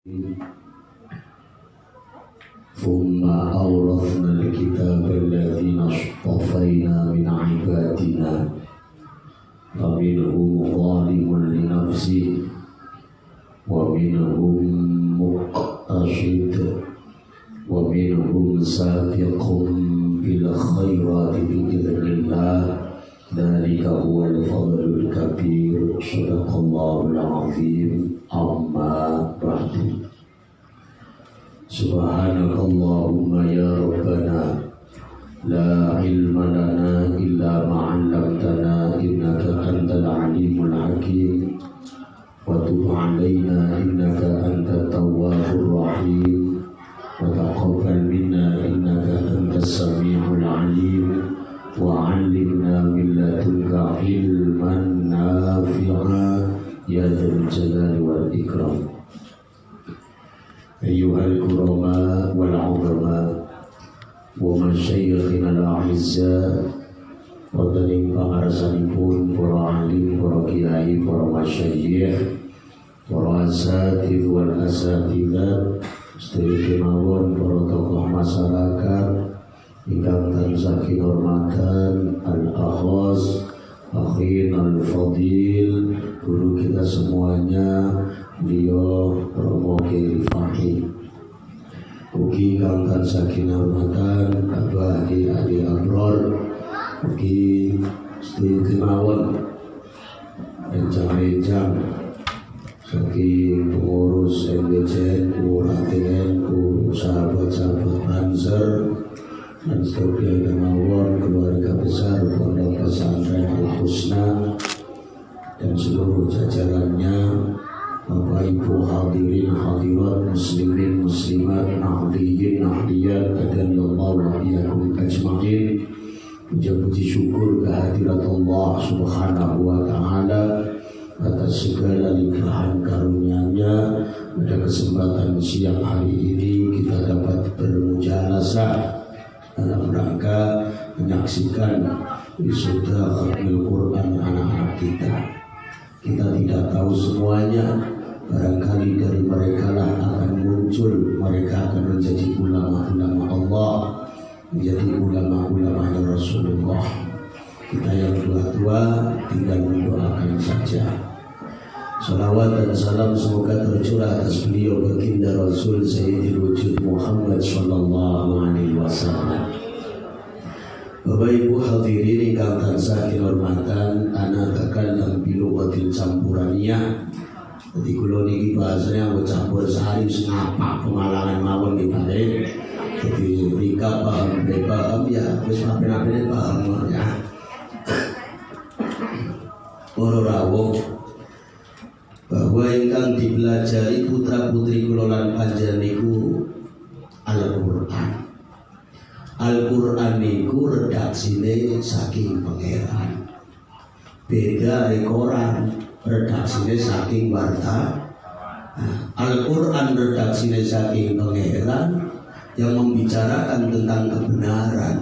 ثم أورثنا الكتاب الذين اصطفينا من عبادنا فمنهم ظالم لنفسه ومنهم مقتصد ومنهم سابق بالخيرات بإذن الله ذلك هو الفضل الكبير صدق الله العظيم أما بعد سبحانك اللهم يا ربنا لا علم لنا إلا ما علمتنا إنك أنت العليم الحكيم وتب علينا إنك أنت التواب الرحيم وتقبل منا إنك أنت السميع العليم وعلمنا من لدنك علما نافعا يا ذا الجلال والإكرام. أيها الكرماء والعظماء ومشايخنا الأعزاء wonten pangarsanipun para alim, para kiai, para masyayikh, para asatidz wal asatidzat, sedherek kemawon para tokoh masyarakat ingkang tansah kinurmatan, al-akhos, akhin al-fadil, guru kita semuanya, beliau Romo Kiai Rifai. Ugi kang tansah kinurmatan, Abah Adi Abror, ugi sedherek kemawon rencang-rencang saking pengurus MBCN, URATN, sahabat-sahabat Banser, dan sebagai kemauan keluarga besar Pondok Pesantren Al-Husna dan seluruh jajarannya, Bapak Ibu hadirin hadirat, muslimin muslimat, nahdiyin nahdiyat, adanillahu wa iyyakum ajma'in. Puji syukur kehadirat Allah Subhanahu wa taala atas segala limpahan karunia-Nya. Pada kesempatan siang hari ini kita dapat bermujalasah dalam rangka menyaksikan wisuda khatmul Quran anak-anak kita. Kita tidak tahu semuanya, barangkali dari mereka lah akan muncul, mereka akan menjadi ulama-ulama Allah, menjadi ulama-ulama Rasulullah. Kita yang tua-tua tinggal mendoakan saja. Salawat dan salam semoga tercurah atas beliau baginda Rasul Sayyidil Wujud Muhammad sallallahu alaihi wasallam. Bapak Ibu hadirin ingkang tansah kinurmatan, ana takallam bil lughatil campuraniyah. Dadi kula niki bahasane anggo campur sari sing apa pemalangan mawon niki Pak. Jadi rika paham ya wis ape-apene paham ya. Para rawuh bahwa ingkang dipelajari putra-putri kula lan panjenengan niku Al-Qur'an. Al-Qur'an niku redaksine saking pangeran. Beda koran redaksine saking warta. Al-Qur'an redaksine saking pangeran yang membicarakan tentang kebenaran.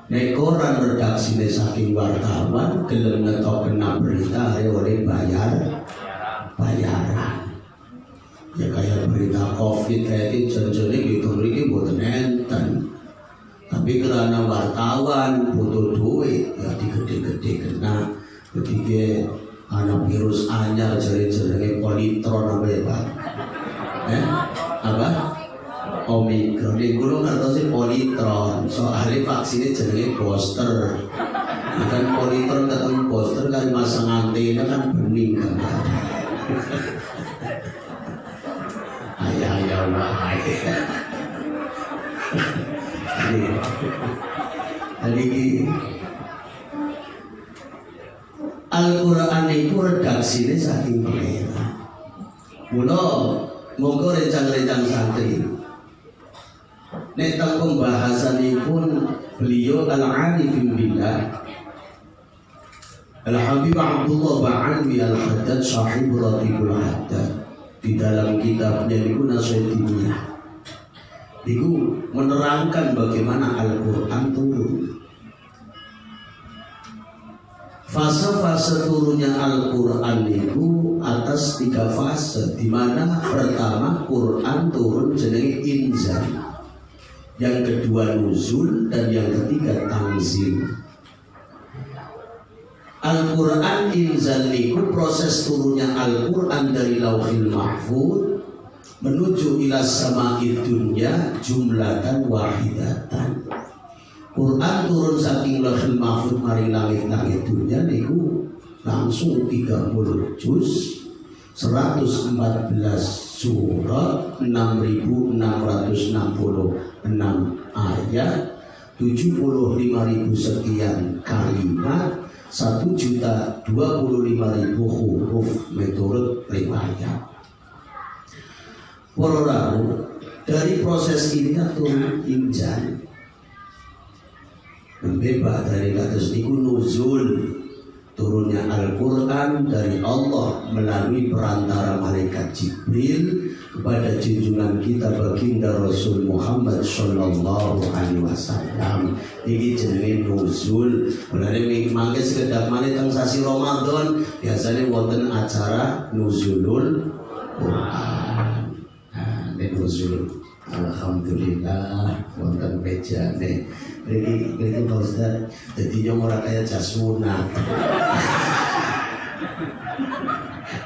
Nek koran redaksine saking wartawan gelem ngetokna berita oleh bayaran. Ya kayak berita Covid kayak itu janjane gitu mriki mboten enten. Tapi karena wartawan butuh duit ya digede-gede kena ketika anak virus anyar jari-jari politron apa ya Pak? Apa? Omikron. Ini gue nggak tahu sih politron. Soalnya vaksinnya jenenge booster. Kan politron ketemu booster kali masang antena kan bening kan. Ayah wahai. Jadi Al-Qur'an itu redaksine saking pangeran. Mula monggo rencang-rencang santri. Nek teng pembahasanipun beliau al-arifin billah Al-Habib Abdullah Ba'alwi Al-Haddad sahib Ratibul Haddad di dalam kitabnya niku Nasihatiyah niku menerangkan bagaimana Al-Qur'an turun. Fase-fase turunnya Al-Quran itu atas 3 fase, di mana pertama Quran turun jenenge inzal, yang kedua nuzul, dan yang ketiga tanzil. Al-Quran inzal itu proses turunnya Al-Quran dari Lauhil Mahfuz menuju ila sama'id dunya jumlatan wahidatan. Quran turun saking Lauhil Mahfuz mari langit-langit dunya niku langsung 30 juz, 114 surat, 6.666 ayat, 75.000 sekian kalimat, 1.025.000 huruf menurut riwayat. Para dari proses ini turun injil. Bebas dari kados niku nuzul, turunnya Al-Quran dari Allah melalui perantara malaikat Jibril kepada junjungan kita baginda Rasul Muhammad sallallahu alaihi wasallam. Iki jenenge nuzul. Mulane mangke sekedap maneh teng sasi Ramadan biasanya wonten acara nuzulul Quran. Nuzul. Alhamdulillah wonten bejane. Iki Pak Ustaz, dadi yang ora kaya jasuna.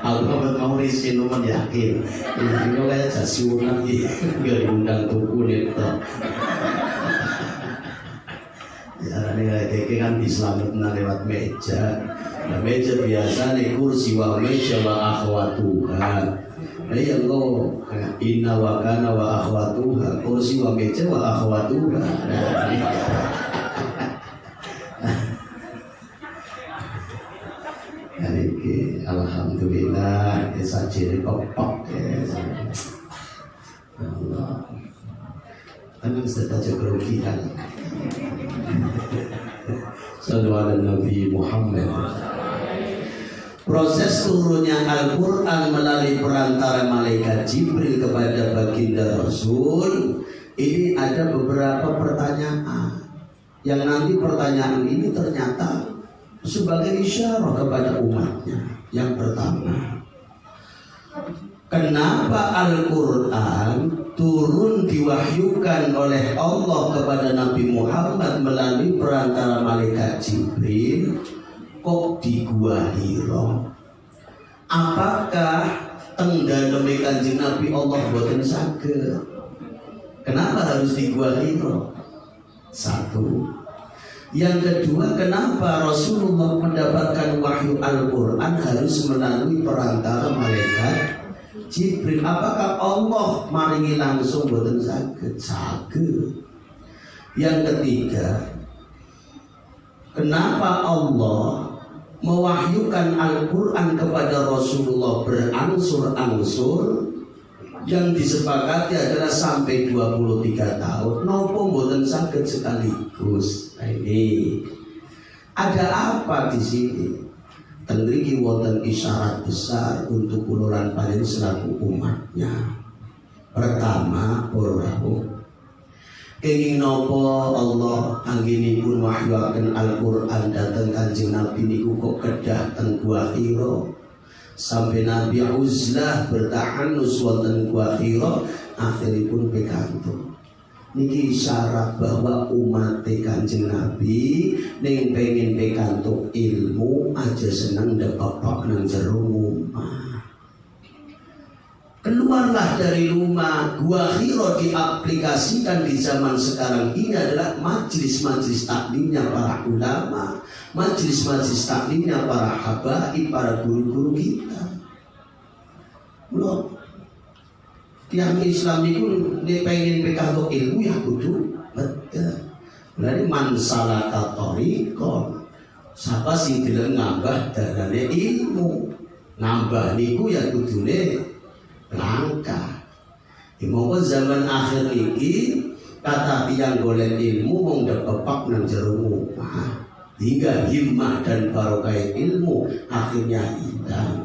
Aku mau risin men yakin. Ini kaya jasuna iki enggak diundang tuku itu. Ya ini kan diselametna lewat meja. Nah, meja biasa nih kursi wa meja wa akhwatuha. Yang lo inna wa kana wa akhwatuha, kursi wa meja wa akhwatuha. Ini alhamdulillah sajene kopok ya. Allah. Anu saja kerugian. Sallallahu alaihi Nabi Muhammad. Proses turunnya Al-Quran melalui perantara malaikat Jibril kepada baginda Rasul ini ada beberapa pertanyaan yang nanti pertanyaan ini ternyata sebagai isyarat kepada umatnya. Yang pertama, kenapa Al-Quran turun diwahyukan oleh Allah kepada Nabi Muhammad melalui perantara malaikat Jibril kok di Gua Hira? Apakah tenggaleme Kanjeng Nabi Allah boten saged? Kenapa harus di Gua Hira? Satu. Yang kedua, kenapa Rasulullah mendapatkan wahyu Al-Quran harus melalui perantara malaikat Jibril? Apakah Allah maringi langsung boten saged? Saged. Yang ketiga, kenapa Allah mewahyukan Al-Quran kepada Rasulullah berangsur-angsur, yang disepakati adalah sampai 23 tahun. Nopo mboten saged sekaligus. Nah, ini ada apa di sini? Tenriki wonten isyarat besar untuk kuluran panjenengan selaku umatnya. Pertama, rawuh kenging nopo Allah anggenipun wahyuaken Al-Quran dateng Kanjeng Nabi niku kok kedah teng Gua Hira sampai Nabi uzlah bertahanus wonten Gua Hira akhiripun pikantuk. Niki isyarat bahwa umat Kanjeng Nabi ning pengen pikantuk ilmu aja seneng ndepok nang jero omah. Keluarlah dari rumah. Gua Hira diaplikasikan di zaman sekarang ini adalah majlis-majlis taklimnya para ulama, majlis-majlis taklimnya para habaib, para guru-guru kita. Loh, tiang Islam itu dia pengen pikantuk ilmu ya kudu betul. Berarti mansalaka thariqon. Siapa sing gelem ngambah darane ilmu? Nambah niku ya kudune langkah. Monggo zaman akhir iki kata tiang golek ilmu mung depepak nang jero omah. Hingga himmah dan barokah ilmu akhirnya hilang.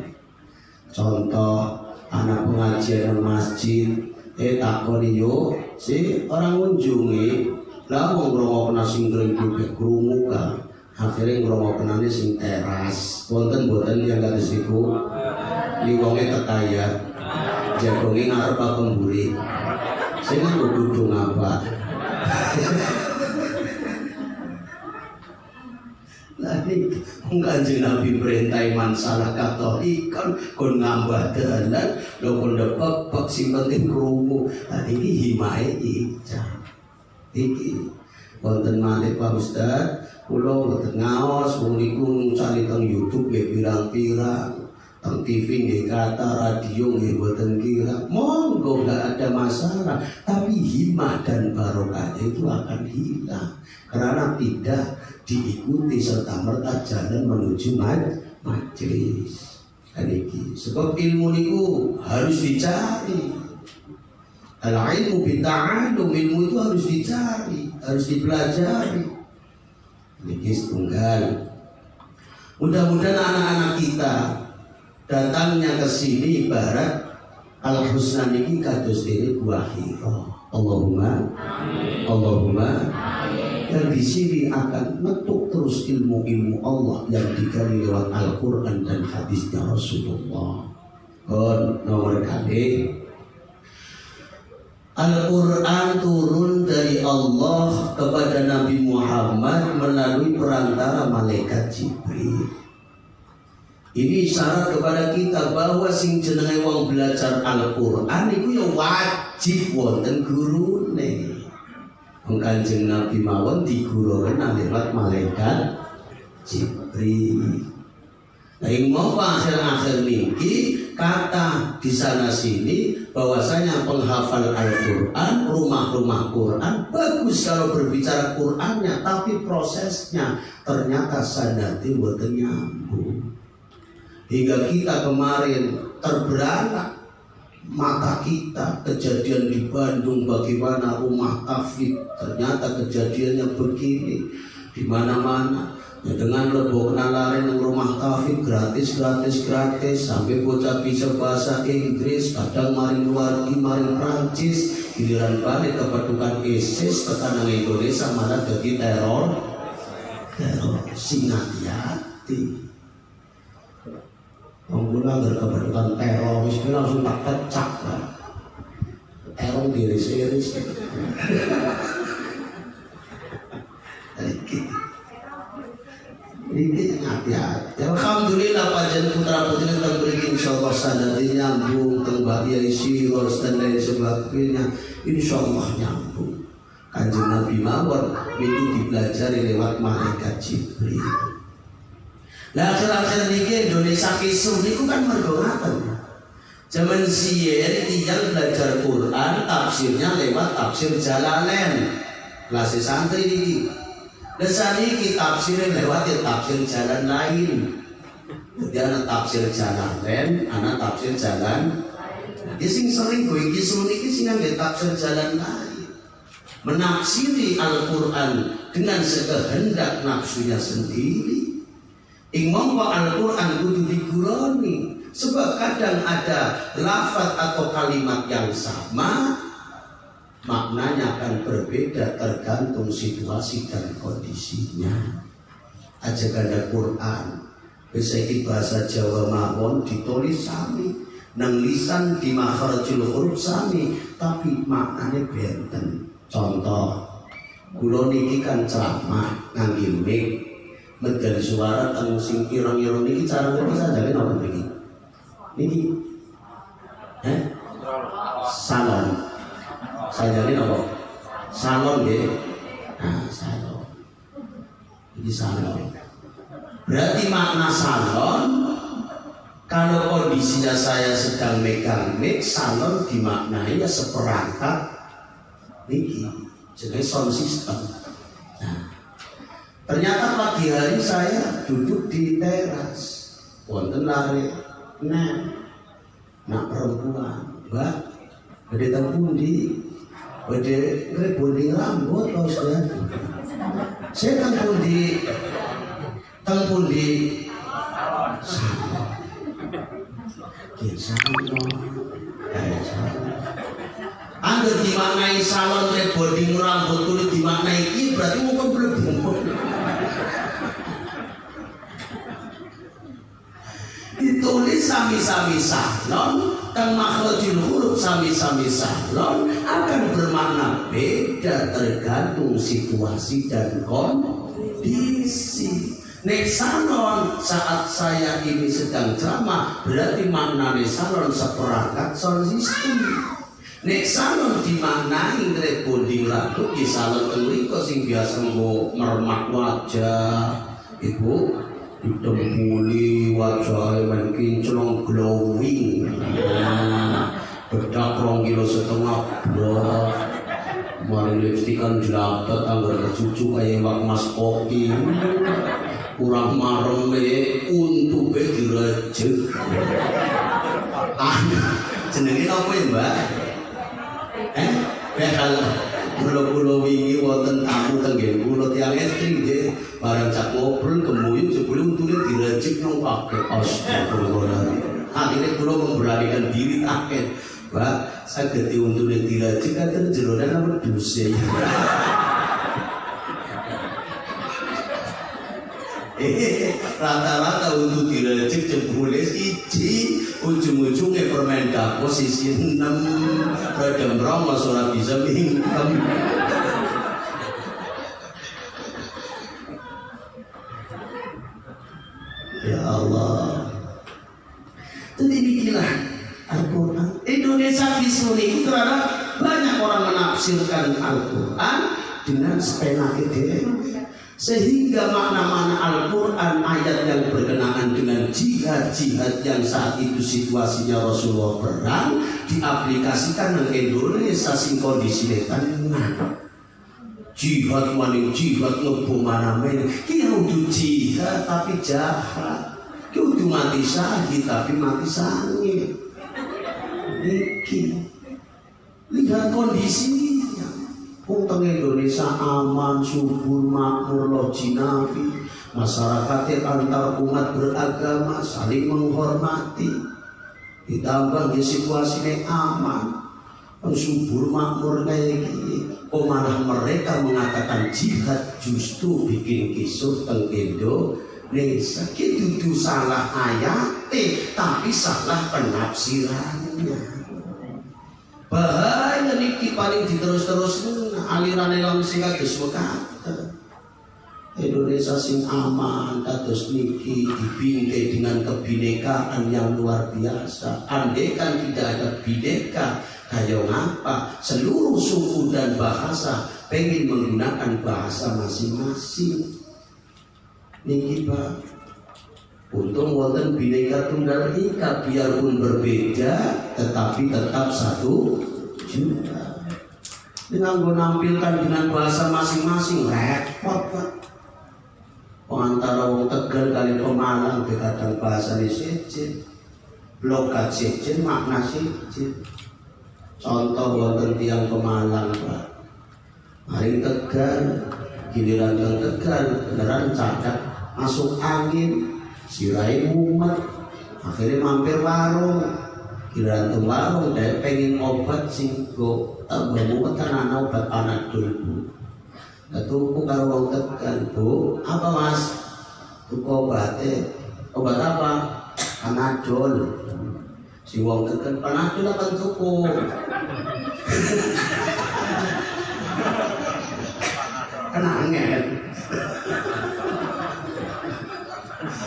Contoh anak pengajian masjid takoni yo si orang ngunjungi lah wong ngrungokna sing krungu krungu kan Akhirnya ngrungoknane sing teras. Wonten boten yang kados niku? Liwonge tekaya. Jagonge ngarep apa mburi. Sing kudu ngapa? Lagi Kanjeng Nabi perintah iman salah kata ikan kon ngambah dalan lho kon depek sing penting krungu. Iki himae ijab. Iki wonten malih Pak Ustaz, kula mboten ngaos wong niku cari teng YouTube nggih pirang-pirang, teng TV nggih kata, radio nggih mboten kira. Monggo enggak ada masalah, tapi himah dan barokahnya itu akan hilang karena tidak diikuti serta merta jalan menuju majelis. Sebab ilmu niku harus dicari. Al-ilmu bita'allum, ilmu itu harus dicari, harus dipelajari. Niki setunggal. Mudah-mudahan anak-anak kita datangnya ke sini ibarat al-husna niki kados dene buah hira. Allahumma amin. Allahumma amin. Dan di sini akan metuk terus ilmu-ilmu Allah yang digali lewat Al-Quran dan hadisnya Rasulullah. Nomor kali Al-Quran turun dari Allah kepada Nabi Muhammad melalui perantara malaikat Jibril. Ini isyarat kepada kita bahwa sing jenenge wong belajar Al-Quran itu ya wajib wonten gurune. Kanjeng Nabi mawon digurukan lewat malaikat Jibril. Nah, yang mau akhir-akhir niki kata di sana sini bahwasanya penghafal Al-Quran, rumah-rumah Quran bagus kalau berbicara Qurannya, tapi prosesnya ternyata sanadnya mboten nyambung. Hingga kita kemarin terbelalak mata kita kejadian di Bandung, bagaimana rumah tahfidz ternyata kejadiannya begini di mana-mana. Ya, dengan lebok nalare nang rumah tahfidz gratis sampai bocah bisa bahasa Inggris, kadang maring luar maring Prancis, giliran balik ke pedukan ISIS tekan nang Indonesia malah jadi teror sing hati-hati. Pengguna berkepentingan teroris itu langsung tak pecah kan. Teror diiris-iris. Ini hati-hati. Alhamdulillah pajen putra putri yang berikin insyaallah sanadnya nyambung, tembak ya isi dan lain sebagainya. Insyaallah nyambung. Kanjeng Nabi mawon ini dipelajari lewat malaikat Jibril. Lah akhir-akhir niki Indonesia kisruh niku kan mergo ngaten. Zaman siyen tiyang belajar Quran tafsirnya lewat tafsir Jalalain. Kelas santri niki. Lah saniki tafsirnya lewat tafsir jalan lain. Jadi ana tafsir Jalalain, ana tafsir jalan. Jadi sing sering go kisruh niki sing ngangge tafsir jalan lain. Menafsiri Al-Quran dengan sekehendak nafsunya sendiri. Imam Al-Quran kudu diguroni, sebab kadang ada lafaz atau kalimat yang sama maknanya akan berbeda tergantung situasi dan kondisinya. Aja ada Quran bisa bahasa Jawa mawon ditulis sami nang lisan di makharajul huruf sami tapi maknanya benten. Contoh kula niki kan ceramah ngangge mic medal suara teng sing ireng-ireng niki cara niki sajane napa niki? Niki. Salon. Sajane napa? Salon nggih. Nah, salon. Ini salon. Berarti makna salon kalau kondisinya saya sedang megang mic, salon dimaknai ya seperangkat niki. Jenenge sound system. Nah, ternyata pagi hari saya duduk di teras, wonten lare nak perempuan, mbak, gede tempundi, gede rebonding rambut, Pak Ustaz. Saya tempundi, Anda dimaknai salon rebonding rambut kulit dimaknai ini berarti mungkin belum. tulis sami-sami salon, kang makhrajul huruf sami-sami salon akan bermakna beda tergantung situasi dan kondisi. Nek salon saat saya ini sedang ceramah berarti maknanya salon seperangkat sound system. Nek salon dimaknai recording lagu di salon mriko sing biasa nggo mermak wajah ibu ditempuli wajah men kinclong glowing. Bedak 2,5 kilo blok. Mari lipstikan jelatot anggar kecucu kaya wak mas kopi. Kurang marem untuk direjek. Jenenge apa ya Mbak? Kalau kula wingi wonten tamu tenggen kula tiyang estri nggih barang cak ngobrol kemuyu sebelum tune direjek nang pakai astagfirullahaladzim. Akhirnya kula memberanikan diri akhir Mbak, saged diuntune direjek katen jerone apa duse. Rata-rata untuk direjek jebule siji ujung-ujungnya permen dako sisi 6 rada merongos ora bisa mingkem. Ya Allah. Jadi bikinlah Al-Quran. Indonesia Bismillah itu terhadap banyak orang menafsirkan Al-Quran dengan sepenak ide. Sehingga makna-makna Al-Quran ayat yang berkenaan dengan jihad-jihad yang saat itu situasinya Rasulullah perang diaplikasikan ke Indonesia sing kondisinya tenang. Jihad maning jihad ngebom mana-mana ki udah jihad tapi jahat, ki udah mati syahid tapi mati sangit. Iki lihat kondisinya. Untuk Indonesia aman, subur, makmur, lojinafi, masyarakatnya antar umat beragama saling menghormati. Ditambah di situasinya aman, subur, makmur kayak gini. Kok malah mereka mengatakan jihad justru bikin kisah tentang Indonesia. Itu salah ayatnya, tapi salah penafsirannya. Bahaya niki paling diterus-terus aliran langsung kados mekaten. Indonesia sing aman kados niki dibingkai dengan kebinekaan yang luar biasa. Andaikan tidak ada bineka kayak apa seluruh suku dan bahasa pengen menggunakan bahasa masing-masing. Niki Pak, untung wonten Bhinneka Tunggal Ika biarpun berbeda tetapi tetap satu juga. Dengan menampilkan dengan bahasa masing-masing repot Pak. Antara wong Tegal kali Pemalang kadang bahasa sejen, logat sejen, makna sejen. Contoh wonten tiyang Pemalang Pak. Hari Tegal, giliran teng Tegal beneran cacat masuk angin. Sirai mumet, akhirnya mampir warung, kira warung dia pengen obat singgo, mumet kan anak obat Panadol Bu. Tuku karo wong Tegal Bu, apa Mas? Tuku obatnya, obat apa? Panadol. Si wong Tegal Panadol apa tuku? Kenangan.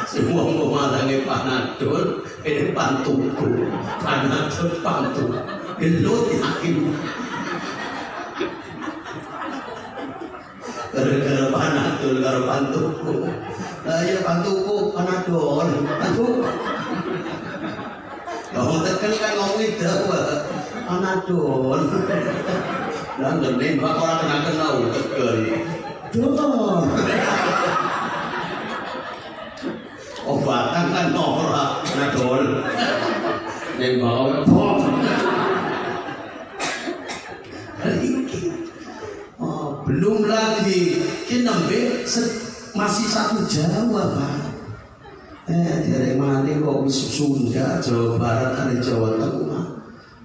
Semua memandangi Panadol, ini pantuku, Panadol pantuk, gelut yakin. Gara-gara Panadol, gara pantuku, ya pantuku, Panadol, pantuku. Kalau Tegal kan ngomong itu, Panadol. Dan nembak orang kenal Tegal. Dor. Obatan kan ora Panadol. Nembak bom. Belum lagi kita masih satu Jawa Pak. Dari mana kok Sunda, Jawa Barat, ada Jawa Tengah.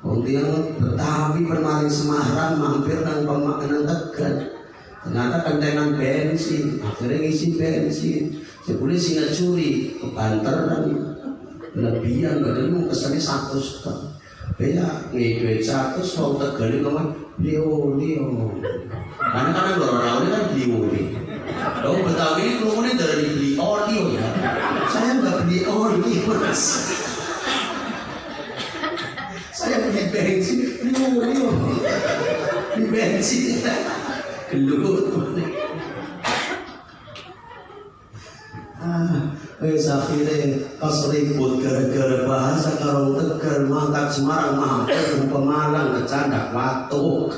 Kemudian Betawi permaling Semarang mampir nang pemakanan Tegal. Ternyata kentengan bensin, akhirnya ngisi bensin. Sebelum singa curi ke Banter dan Lebihan badan mau kesannya 100 ton. Beda ngedwet 100 mau tegali ngomong Leo. Karena orang-orang kan beli oli. Oh Betawi ini keluarnya dari beli oli ya. Saya nggak beli oli mas. Saya beli bensin, Leo. Beli bensin. Gelut. Akhirnya pas ribut gara-gara bahasa karo Tegal mangkat Semarang mampir Pemalang kecandak watuk.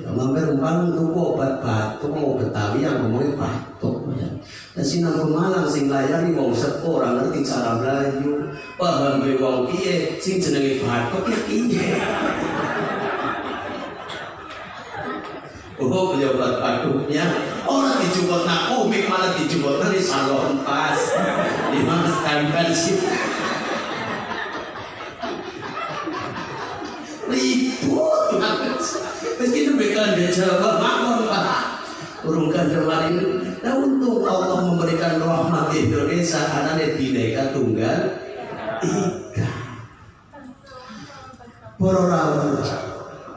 Mampir Pemalang tuku obat batuk mau Betawi yang ngomongin batuk. Dan sinang Pemalang sing layani wong sepo ora ngerti cara mlayu. Paham be wong piye sing jenenge batuk ya piye. Oh beli obat batuknya orang dijemput nak komik malah dijemput di salon pas di mana sekali sih ribut banget begitu mereka dia jawab makon pak urungkan kemarin nah untung Allah memberikan rahmat Indonesia anaknya Bhinneka Tunggal Ika Pororawa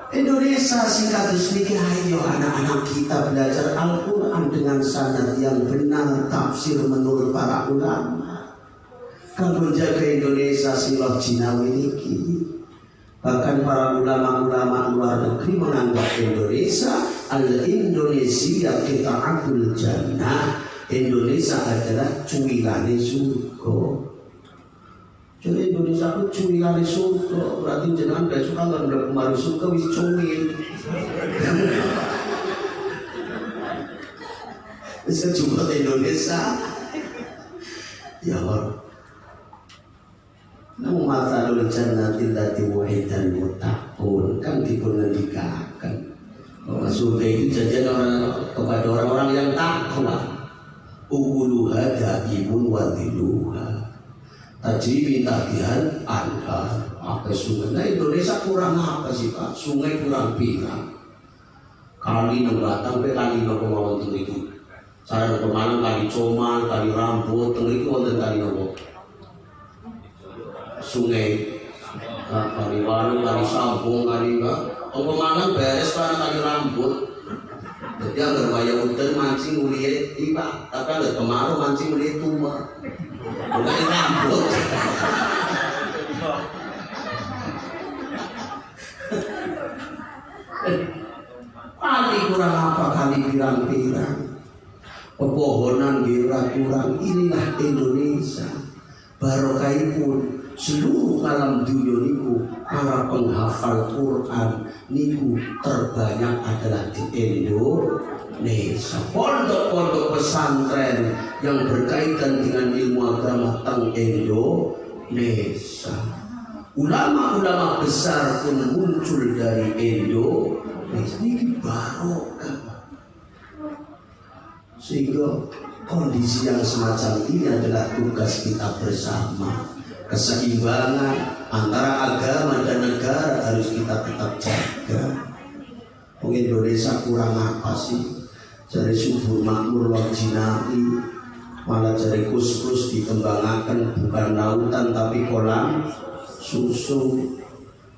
Indonesia singkatus niki ayo anak-anak kita belajar Al-Quran dengan sanad yang benar tafsir menurut para ulama. Kanggo jaga Indonesia silah jinawi niki. Bahkan para ulama-ulama luar negeri menganggap Indonesia al-Indonesia qita'atul jannah. Indonesia adalah cuilane surga. Jadi Indonesia itu cuilan surga, berarti jenengan gak suka nggak udah kemarin surga wis cuil. Bisa juga Indonesia. Ya Allah. Namun masalul jannatil lati wahidan muttaqun kan dipungendikakan bahwa surga itu jajan orang kepada orang-orang yang takwa. Uguluha da'imun wa dhiluha. Tajribi tagihan anhar apa sungai. Nah Indonesia kurang apa sih Pak? Sungai kurang pirang. Kali Batang pe kali nopo mawon teng iki. Sareng Pemalang kali Coman, kali Rambut teng iki wonten kali nopo? Sungai. Kali Walu, kali Sambung, kali enggak. Pemalang beres kali Rambut. Jadi agar waya udan mancing uliye tiba, tapi agar kemarau mancing uliye tua. Bukan rambut. Kali kurang apa kali pirang-pirang. Pepohonan kurang. Inilah Indonesia. Barokahipun seluruh alam dunia niku para penghafal Quran niku terbanyak adalah di Indonesia. Pondok-pondok pesantren yang berkaitan dengan ilmu agama teng Indonesia. Ulama-ulama besar pun muncul dari Indonesia. Ini barokah. Sehingga kondisi yang semacam ini adalah tugas kita bersama. Keseimbangan antara agama dan negara harus kita tetap jaga. Indonesia kurang apa sih? Dari subur makmur wal jinai, malah dari kus-kus dikembangkan bukan lautan tapi kolam susu.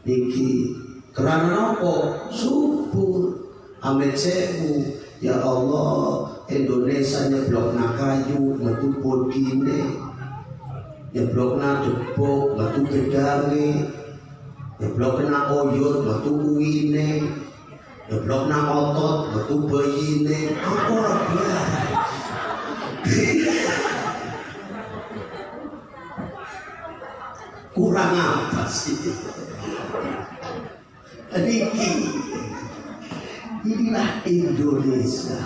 Niki kerana apa? Subur. Amit sewu. Ya Allah, Indonesia nyeblok kayu metu podine, nyeblok debok metu gedange, nyeblok oyot metu uine, nyeblok otot metu bayine. Apa ora biar? Kurang apa sih? Inilah Indonesia.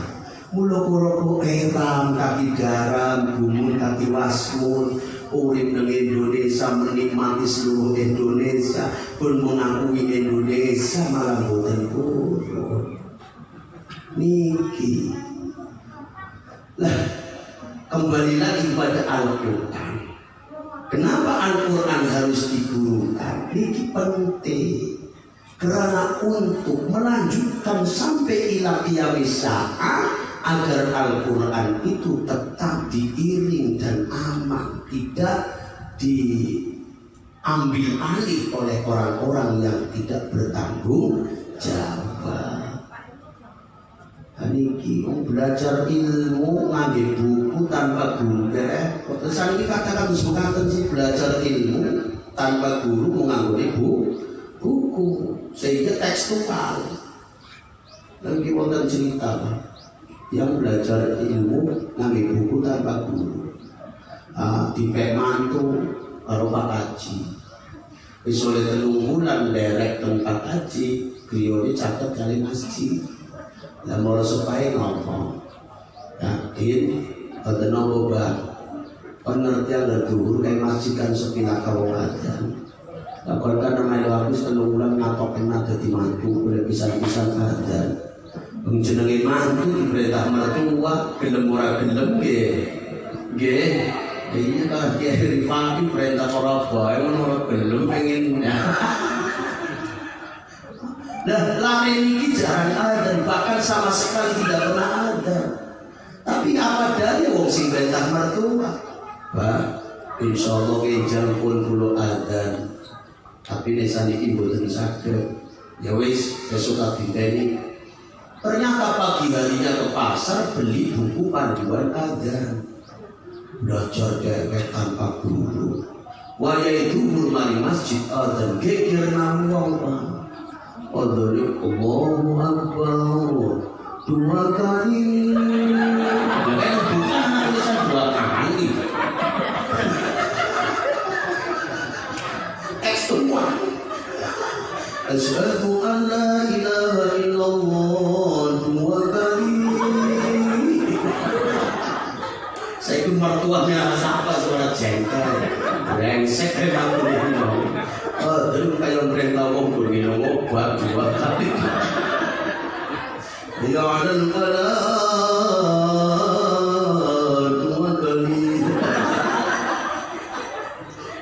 Mula-mula eram kaki garam, gumun kaki wasmun, urip nang Indonesia, menikmati seluruh Indonesia, pun mengakui Indonesia malah boten purun. Niki. Lah, kembali lagi pada Al-Quran. Kenapa Al-Quran harus digurukan? Niki penting. Karena untuk melanjutkan sampai ila qiyamis sa'a agar Al-Quran itu tetap diiring dan aman, tidak diambil alih oleh orang-orang yang tidak bertanggung jawab. Niki belajar ilmu ngambil buku tanpa guru terus ini katakan sebutan sih belajar ilmu tanpa guru mengambil buku sehingga tekstual. Lagi wonten cerita yang belajar ilmu ngambil buku tanpa guru di pemantu karo Pak Haji wis oleh 3 bulan derek tempat haji griya catet kali masjid. Lah mau supaya ngomong yakin pada nombor pengertian leluhur kayak masjid kan sepilah kau aja. Kalau kan namanya habis 3 bulan ngatok kena jadi mantu udah bisa-bisa aja. Menjenengi mantu diperintah mertua gelem ora gelem nggih. Ini kalau dia Rifai perintah orang baik orang gelem pengen. Nah, lari ini jarang ada, bahkan sama sekali tidak pernah ada. Tapi apa daya wong sing perintah mertua? Pak, insya Allah kenjang pun kulo ada. Tapi nesani ibu dan sakit. Ya wis, saya suka dinteni. Ternyata pagi harinya ke pasar beli buku panduan adzan. Belajar dewek tanpa guru. Waya itu bermani masjid adzan geger nang wong Pak. Allahu Akbar 2 kali. Bukan tulisan 2 kali. Teks semua. Asyhadu an la ilaha illallah 2 kali. Saya itu mertuanya siapa suara jengkel. Brengsek memang ngomong. Terus kayak perintah ngomong begini ngobat 2 kali. Ya ada lupa 2 kali.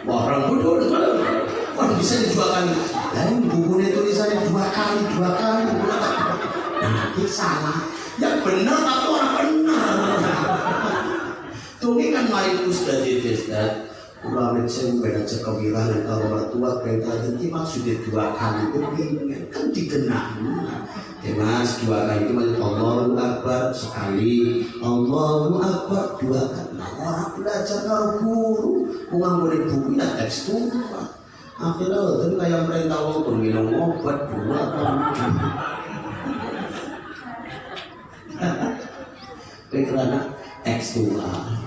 Wah orang bodoh orang bisa 2 kali. Lain bukunya tulisannya 2 kali. Nah itu salah. Yang benar tapi orang benar. Tuh ini kan main ustaz itu. Ulama saya beda cekawiran kalau mertua perintah nanti maksudnya 2 kali kepingin kan dikenang. Ya mas 2 kali itu maksudnya Allahu Akbar sekali, Allahu Akbar 2 kali. Nah orang belajar kalau guru mengambil buku ya teks tua. Akhirnya itu kayak perintah Allah minum obat 2 kali. Karena teks tua.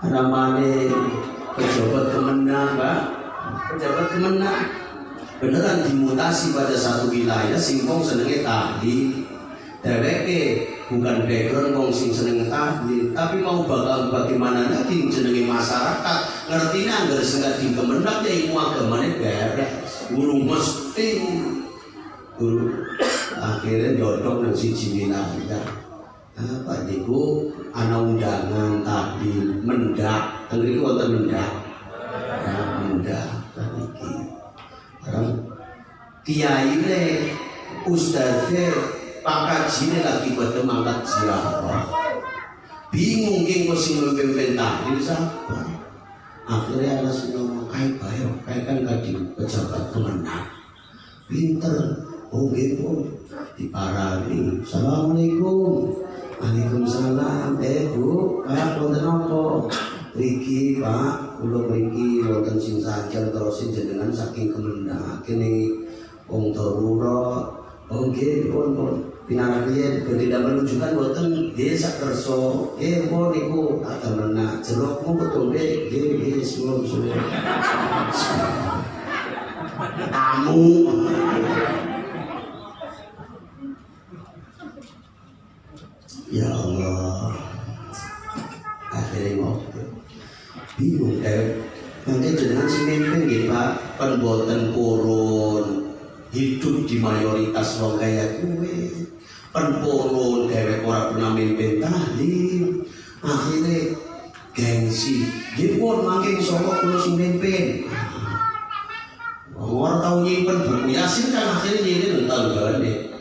Namanya pejabat kemenang, Pak. Pejabat kemenang beneran dimutasi pada satu wilayah singkong senenge tahlil. Dheweke bukan background wong sing seneng tahlil, tapi mau bakal bagaimana lagi jenenge masyarakat ngertine anggar sengat di kemenang ya ilmu agamane beres. Guru mesti guru akhirnya dodok nang siji wilayah. Pak Diku ana undangan tahlil mendak tengri wonten mendak ya mendak niki kiai le ustaze pakajine lagi pada mangkat ziarah bingung ki kok sing mimpin tahlil sapa akhirnya ana sing ngomong kae bae kae kan kadang pejabat kemenang pinter nggih pun diparani assalamualaikum. Waalaikumsalam. Bu, Pak, wonten napa? Riki, Pak, kula mriki wonten sing sajar terus jenengan saking Kemenang kene wong darurat. Oh nggih, pun pinanganipun badhe damel rujukan wonten desa kersa. Pun niku agamana jerukmu ketombe nggih suwun. Tamu. Ya Allah, akhirnya ngobrol bingung nanti jenengan si mimpin gitu Pak penboten purun hidup di mayoritas wong kaya kuwe penpurun dewek ora pernah mimpin tahlil akhirnya gengsi jipun makin solo kulo si mimpin orang tahu nyimpen buku Yasin kan akhirnya nyimpen tentang gane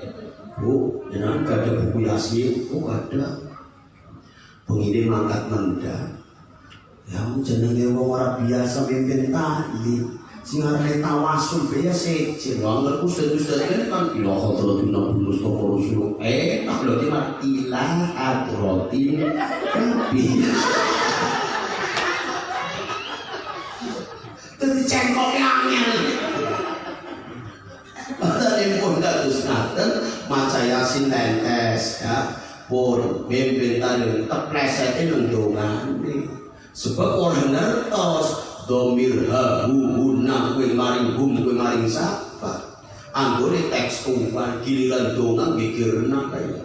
Bu, jangan gak ada buku Yasin, ada. Pengirim mangkat mendak. Ya jenenge wong ora biasa mimpin tali. Sing arane tawasul ya sejil. Wong ustaz-ustaz kan ila hadratin Nabi Mustafa Rasul. Tak lho ki ila hadratin Nabi. Dadi cengkoke angel. Padahal pun kados ngaten maca Yasin tentes ya. Pun mimpin tali teplesete nang dongane. Sebab orang ngertos domir huna kue maring kue maring sapa anggone teks kumpan giliran dongan mikirna kaya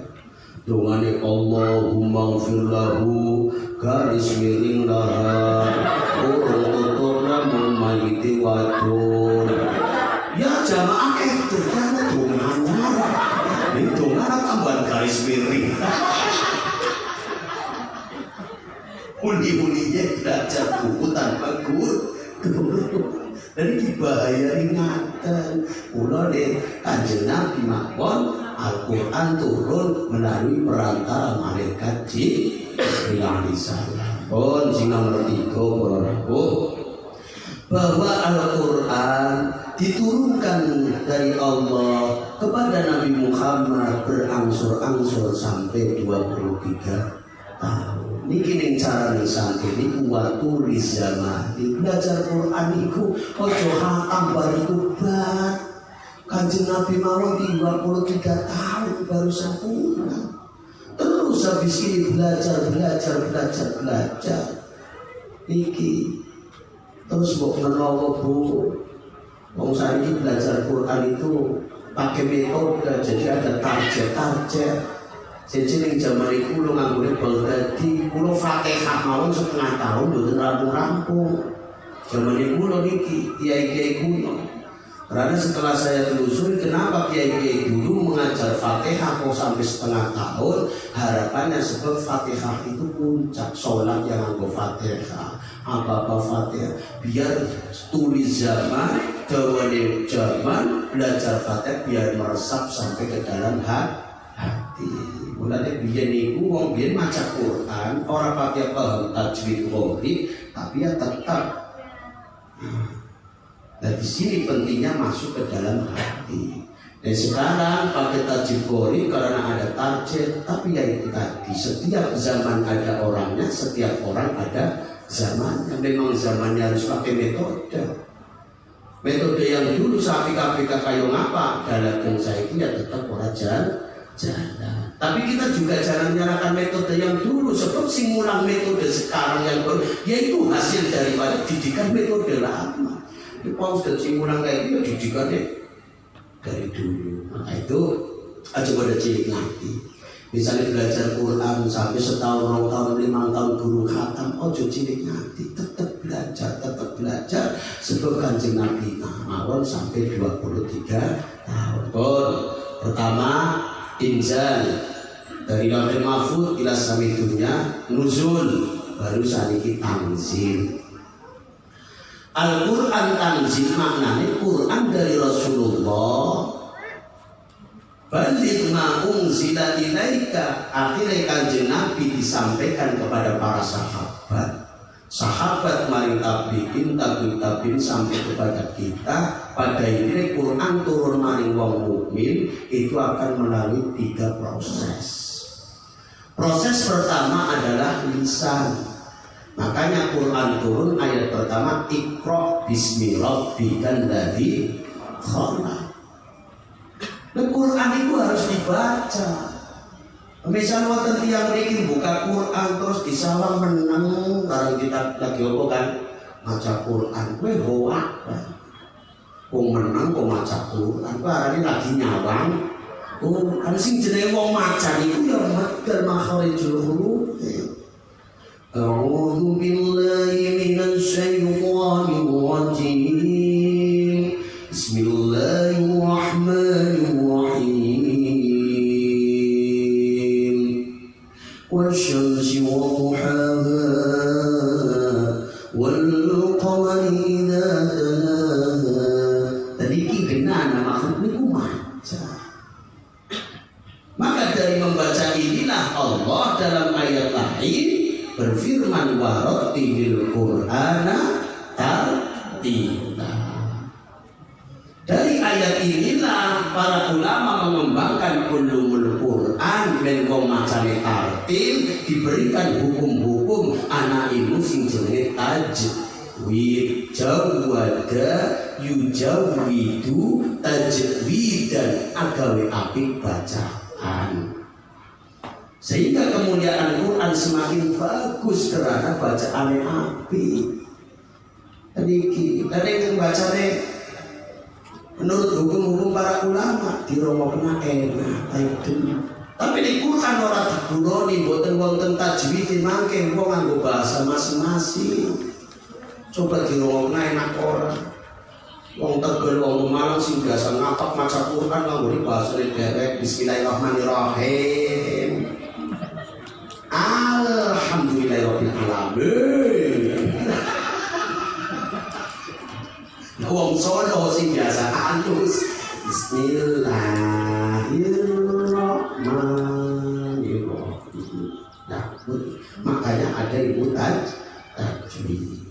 dongane Allahumma ghfir lahu garis miring laha urut-urutna mumayiti wadun ya jamaah ternyata donganya ini dongana tambahan garis miring uli-ulinya belajar buku tanpa guru dan dibahaya ingatan ulah deh Kanjeng Nabi mawon Al-Quran turun melalui perantara malaikat Jibril alaihissalam. Pun sing nomor 3 para rawuh bahwa Al-Quran diturunkan dari Allah kepada Nabi Muhammad berangsur-angsur sampai 23 tahun. Niki ning carane santri niku waktu zaman belajar Quran niku ojo hatam bariku bat. Kanjeng Nabi mawon 23 tahun baru sempurna. Terus habis ini belajar. Niki terus mbok menawa Bu. Wong saiki belajar Quran itu pakai metode jadi ada target. Jadi yang zaman itu lo nganggurnya Baghdadi, lo Fatihah mawon setengah tahun udah rampung-rampung. Zaman itu lo niki kiai-kiai kuno. Karena setelah saya telusuri kenapa kiai-kiai dulu mengajar Fatihah kok sampai setengah tahun, harapannya sebab Fatihah itu puncak sholat yang nganggo Fatihah. Apa-apa Fatihah biar tulis zaman, dawane zaman belajar Fatihah biar meresap sampai ke dalam hati. Mulane biyen niku wong biyen maca Quran ora pakai paham tajwid qori tapi ya tetap. Dan di sini pentingnya masuk ke dalam hati. Dan sekarang pakai tajwid qori karena ada target, tapi ya itu tadi setiap zaman ada orangnya, setiap orang ada zamannya. Memang zamannya harus pakai metode yang dulu sapi KPK kayu ngapa dalam saya itu ya tetap orang jalan. Tapi kita juga jangan menyalahkan metode yang dulu sebab sing mulang metode sekarang yang baru yaitu hasil daripada didikan metode lama. Di Paus dan sing mulang kayak gitu didikannya dari dulu. Maka itu aja pada cilik nanti. Misalnya belajar Quran sampai setahun, 2 tahun, 5 tahun guru khatam, ojo cilik nanti tetap belajar sebab Kanjeng Nabi mawon sampai 23 tahun. Pertama inzal dari Lauhul Mahfuz ila samai dunya nuzul baru saniki tanzil. Al-Quran tanzil maknanya Quran dari Rasulullah baligh ma unzila ilaika. Akhirnya Kanjeng Nabi disampaikan kepada para sahabat maring tabiin sampai kepada kita. Pada ini Quran turun maring wong mukmin itu akan melalui 3 proses. Proses pertama adalah lisan. Makanya Quran turun ayat pertama Iqra bismi rabbikal ladzi khalaq. Dan Quran itu harus dibaca. Misal wonten tiyang mriki buka Quran terus disawang meneng bareng kita lagi apa kan maca Quran kowe hoak. Wong meneng kok maca Quran kowe arane lagi nyawang. Kan sing jenenge wong maca niku ya madhal makharijul huruf. A'udzu billahi minasy syaithanir rajim. Bismillahirrahmanirrahim. Wasyamsi wa duhaha wal qamari idza talaha. Tadi ki genana maksud niku maca. Maka dari membaca inilah Allah dalam ayat lain berfirman warattilil Qur'ana tartila. Dari ayat inilah para ulama mengembangkan ulumul Quran dan macane tartil diberikan hukum-hukum anak ilmu sing jenenge tajwid, jawada yujawidu tajwidan agawe apik bacaan. Sehingga kemuliaan Quran semakin bagus karena bacaane apik. Niki, dan bacane menurut hukum-hukum para ulama diromokna enak itu. Tapi di Quran ora diguroni mboten wonten tajwid mangke wong nganggo bahasa masing-masing. Coba diromokna enak ora. Wong Tegal wong Malang sing biasa ngapak maca Quran nganggo bahasa derek bismillahirrahmanirrahim. Alhamdulillahirabbil alamin. Wong Solo sing biasa halus bismillahirrahmanirrahim. Nah, makanya ada ibu tajwid.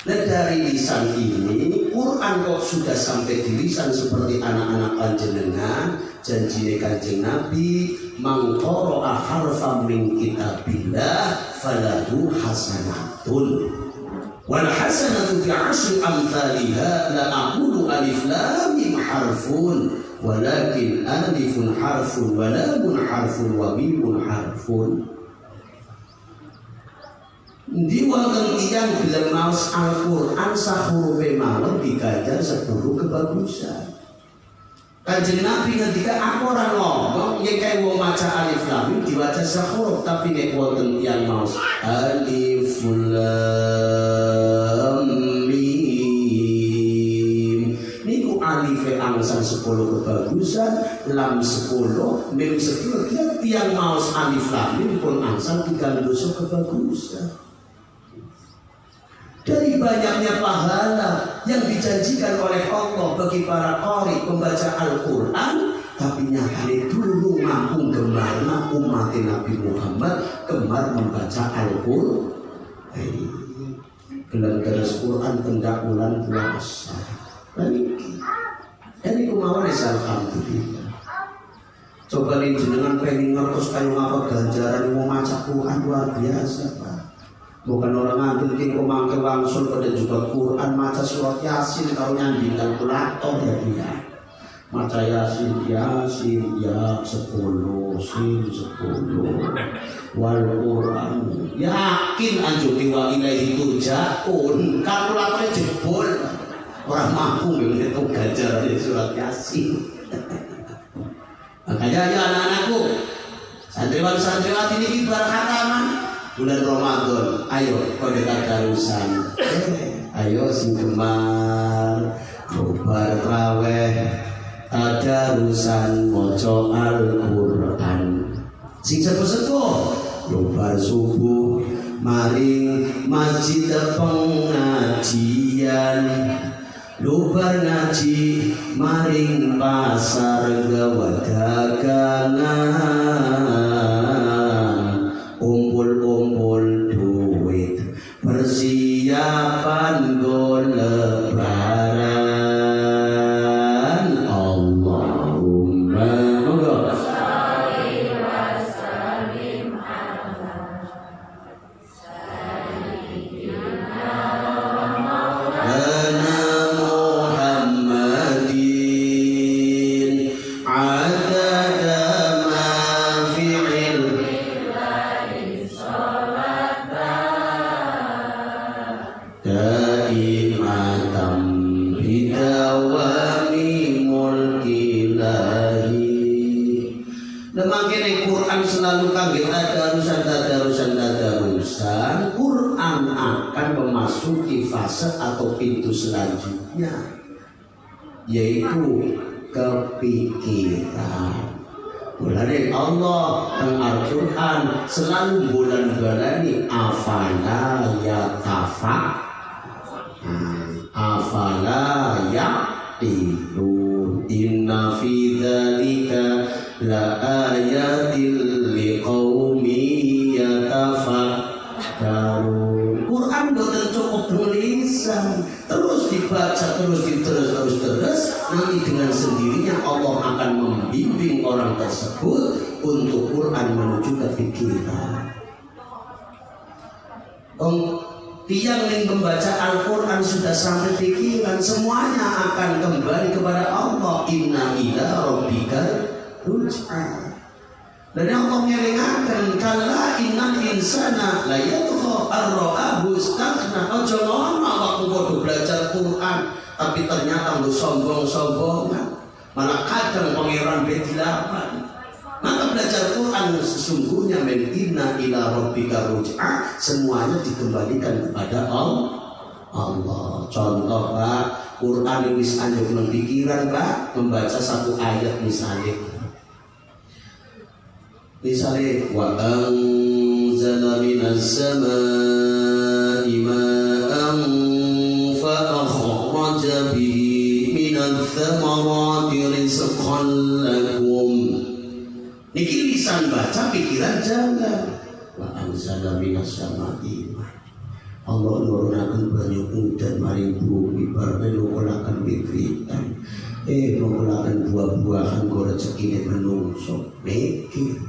Nah dari lisan ini Quran kok sudah sampai di lisan seperti anak-anak panjenengan. Janjine Kanjeng Nabi mangqara'a harfan min kitabillah falahu hasanatun wal hasanatu bi asyri amsalha la aqulu alif lam mim harfun walakin alifun harfun wa lamun harfun wa mimun harfun. Diwakil tiyang gelem maos Al-Qur'an sahurufe mawon digajar sepuluh kebagusan. Kanjeng Nabi ketika aku ora ngomong yen kae wong maca alif lam mim diwaca sahuruf, tapi nek wonten tiyang maos alif lam mim niku alife angsan 10 kebagusan, lam 10, mim 10. Tiyang maos alif lam mim pun angsan 3 kebagusan. Dari banyaknya pahala yang dijanjikan oleh Allah bagi para qari pembaca Al-Quran, tapi nyatanya dulu mampu gemar umat Nabi Muhammad gemar membaca Al-Quran. Gelar terus Quran tendak bulan puasa. Ini kumawan alhamdulillah. Coba nih jenengan pengen ngertos kayu ngapa ganjaran mau maca Quran luar biasa Pak. Bukan orang ngantuk kok mangke langsung pada juga Quran maca surat Yasin kalau nyandi kalkulator ya dia. Maca Yasin ya 10 sin 10 wal Quran yakin anjuk wa ilaihi turja'un kalkulatornya jebol orang mampu menghitung ganjaran surat Yasin. Makanya ya anak-anakku santriwan-santriwati ini berkhataman bulan Ramadan, ayo pada tadarusan, ayo sing gemar bubar raweh tadarusan maca Al-Quran, sing sepuh-sepuh bubar subuh maring masjid pengajian, lubar ngaji maring pasar gawa dagangan, umpul-umpul duit persiapan go lebaran. Allahumma sholli wa sallim ala sayyidina maulana Muhammadin adada ma fi'il da'imatam bidawami mulkilahi. Lemangkene Quran selalu kangge tadarusan. Quran akan memasuki fase atau pintu selanjutnya, yaitu kepikiran. Mulane Allah teng Al-Quran selalu bulan-bulani afala yaqilun inna fi dzalika la ayatin liqaumin yatafakkarun. terus, nanti dengan sendirinya Allah akan membimbing orang tersebut untuk Quran menuju ke pikiran. Tiang yang membaca Al-Quran sudah sampai pikiran, semuanya akan kembali kepada Allah. Inna ila rabbika ruj'a. Dan Allah mengingatkan, kala innal insana la yatgha ar-ra'ahu istaghna. Ojo ngono waktu kudu belajar Quran tapi ternyata lu sombong-sombongan. Malah kadang pangeran bedilapan. Maka belajar Quran sesungguhnya min inna ila rabbika ruj'a, semuanya dikembalikan kepada Allah. Contoh Pak, Quran wis anjuk nang pikiran Pak, membaca satu ayat misalnya wa anzala minas samaa'i ma'an fa akhraja bihi minadh thamarati rizqan lakum. Niki lisan baca, pikiran jalan. Wa anzala minas samaa'i ma'an. Allah nurunaken banyu udan maring bumi bareng nukulaken wit-witan. Nukulaken buah-buahan kok rezekine menungso. Mikir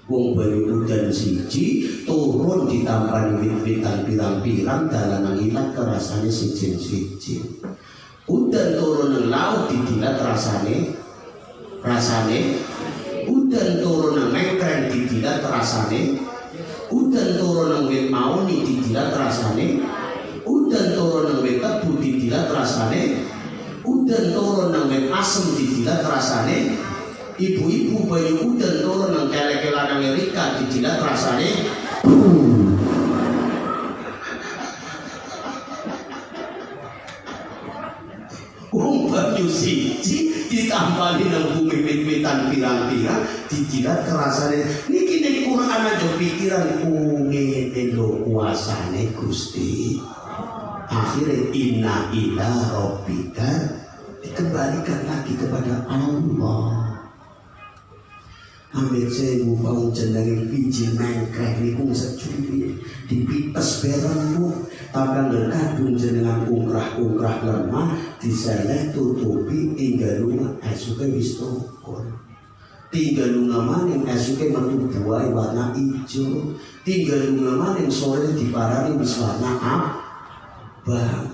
wong banyu udan siji turun ditampani wit-witan pirang-pirang dalanan ilat rasane siji-siji. Udan turun nang laut didilat rasane udan turun nang mengkreng didilat rasane, udan turun nang wit mauni didilat rasane, udan turun nang wit tebu didilat rasane, udan turun nang wit asem didilat rasane. Ibu-ibu banyu udan turun nang kelek-kelan Amerika didilat rasane. Wong banyu siji ditampani nang bumi wit-witan pirang-pirang didilat rasane. Niki ning Quran aja pikiran ngene lho kuasane Gusti. Akhirnya inna ila rabbika dikembalikan lagi kepada Allah. Ambil sewu bau jenenge biji mengkreh niku securi dipites beremu tabang kadung jenengan ungkrah-ungkrah lemah diseleh tutupi tinggal lunga esuke wis tukul. Tinggal lunga maning esuke metu buah warna ijo. Tinggal lunga maning sore diparani wis warna abang.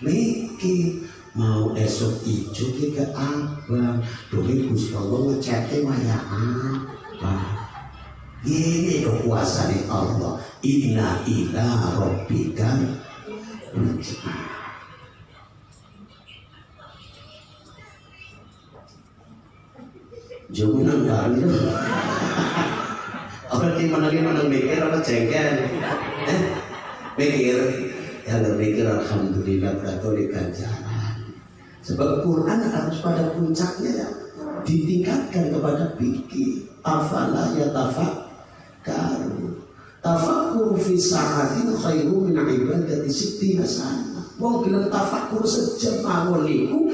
Niki mau esok ijo ki ke abang, dongeng Gusti Allah ngecete waya apa. Ini kekuasaan Allah. Inna ila rabbika ruj'a. Jangan bangga. Orang di mana mikir apa jengkel? Mikir, ya mikir alhamdulillah berarti ganjaran. Sebab Quran harus pada puncaknya ya, ditingkatkan kepada fikih. Afala ya tafakkur fi sa'atin khairu min ibadati sittina sana. Wong bilang tafakkur sejam mawon niku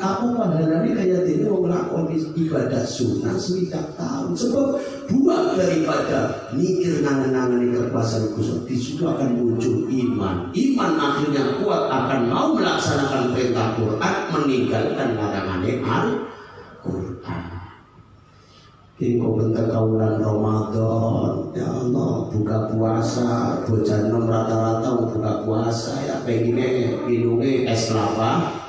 aku pahalane kaya dene wong lakoni ibadah sunah 1 tahun. Sebab buah daripada mikir nangan-nangan kekuasaan Gusti itu akan muncul iman. Iman akhirnya kuat akan mau melaksanakan perintah Quran, meninggalkan larangannya Al-Quran. Ingko bentar kaulan Ramadan, ya Allah buka puasa, bocah nom rata-rata buka puasa ya pengennya minumnya es kelapa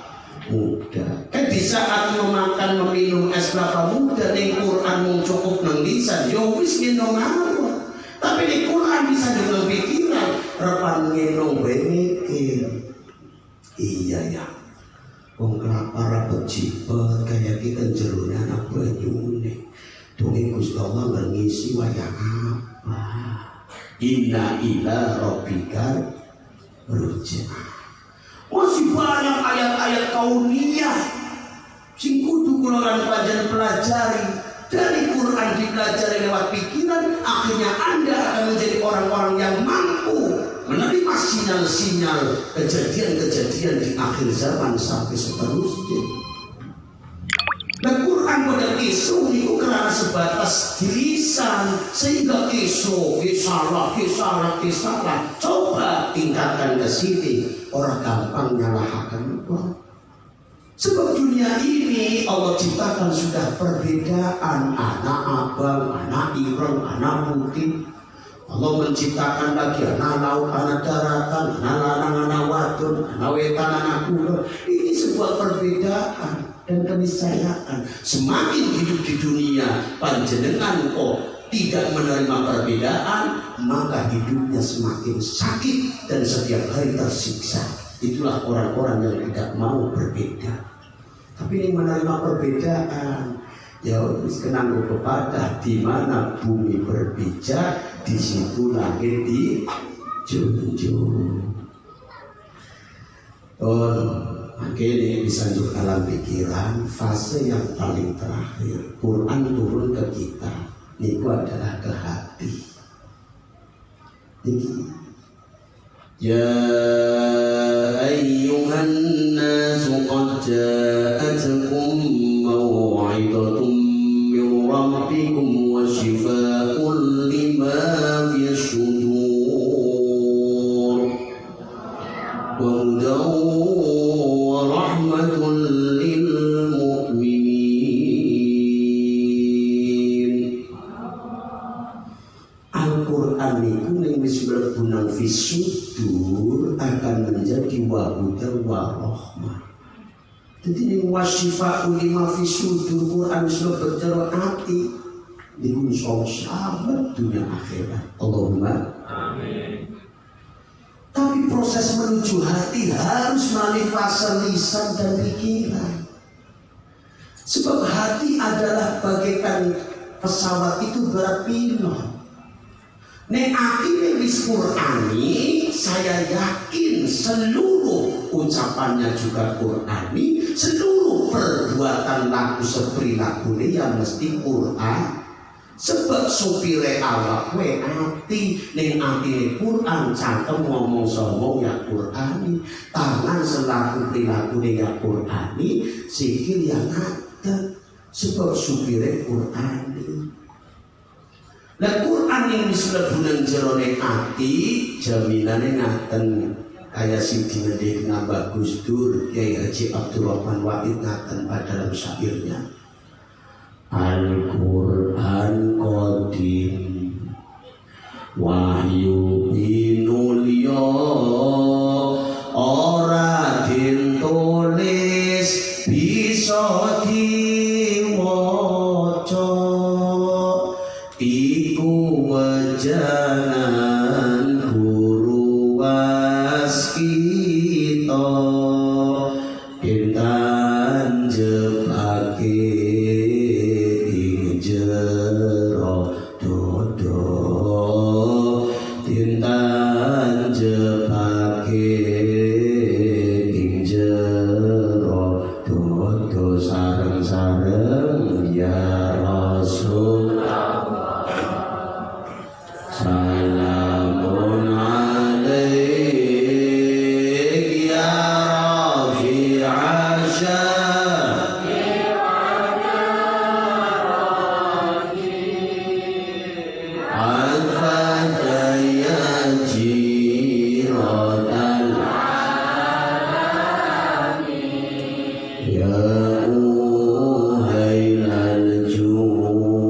muda. Kan di saat memakan meminum es kelapa muda ning Quran mung cukup nang lisan, yo wis minum mawon. Tapi di Quran bisa juga pikiran, repan ngenong mikir. Iya ya. Wong kelapa rapet cipet kayak kita jerunya anak banyune. Dongeng Gusti Allah ngisi waya apa? Inna ila rabbika ruj'a. Masih banyak ayat-ayat kauniyah sing kudu kula lan panjenengan pelajari. Dari Quran dipelajari lewat pikiran, akhirnya Anda akan menjadi orang-orang yang mampu menerima sinyal-sinyal kejadian-kejadian di akhir zaman sampai seterusnya. Dan Quran pada kisah itu karena sebatas di lisan, sehingga kisah. Coba tingkatkan ke sini, orang gampang nyalahkan Allah. Sebab dunia ini Allah ciptakan sudah perbedaan, anak abang, anak ireng, anak putih. Allah menciptakan lagi anak laut, anak daratan, anak lanang, anak wadon, anak wetan, anak kulon. Ini sebuah perbedaan dan keniscayaan. Semakin hidup di dunia panjenengan kok tidak menerima perbedaan, maka hidupnya semakin sakit dan setiap hari tersiksa. Itulah orang-orang yang tidak mau berbeda. Tapi ini menerima perbedaan. Ya terus kenang kepada di mana bumi berbijak, di situ langit dijunjung. Akhirnya disanjung dalam pikiran fase yang paling terakhir. Quran turun ke kita. Itu adalah ke hati. Ya ayyuhan nasu qad ja'atkum maw'idatun min rabbikum wa shifaa'un lima fi sudur wa hudan wa rahmatun lil mu'minin. Al-Quran itu yang disebut gunang fisudur akan menjadi wahudan warohmah. Jadi ini wasyifa'u lima fisudur Quran sudah berjalan hati di gunung sahabat dunia akhirat. Allahumma amin. Tapi proses menuju hati harus melalui fase lisan dan pikiran. Sebab hati adalah bagaikan pesawat itu berpilot. Nek akhirnya wis Qur'ani, saya yakin seluruh ucapannya juga Qur'ani, seluruh perbuatan laku seperilakunya yang mesti Qur'an. Sebab supire awak we ati, ning atine Qur'an, cangkem ngomong somong ya Qur'ani, tangan selaku perilakunya ya Qur'ani, sikil yang ada. Sebab supire Qur'ani. Nah Quran yang disebut jerone ati jaminannya ngaten kayak Sidina Dina Bagus Dur Kiai Haji Abdurrahman Wahid ngaten pada dalam syairnya Al-Quran Qadim Wahyu binulya ora ditulis bisa diwaca iku wajanan guru waskita intan jebake ing jero dodo intan jebake ing jero dodo sareng-sareng ya Rasul. Salamun alaik ya Rafi' Asya Al-Fatah ya Jirodan Ya Uhailal Juni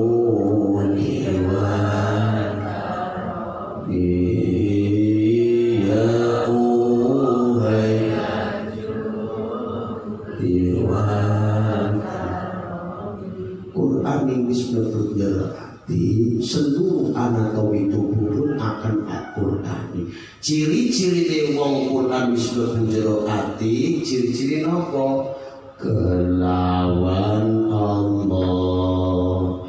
Quran yang disebut berarti seluruh anatomi tubuh pun akan Al-Qur'ani. Ciri-ciri wong Quran disebut berarti ciri-ciri nopo? Kelawan Allah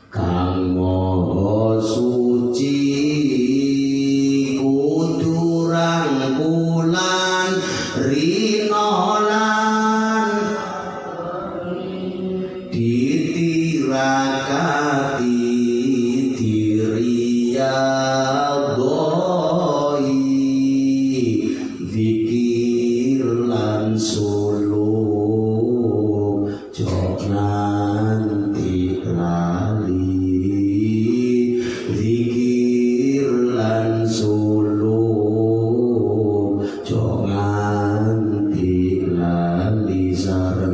kang maha suci kuduran kulan rinolan ditirakati diriyadhoi zikir lan suluk jok nganti lali zikir lan suluk jok nganti lali sareng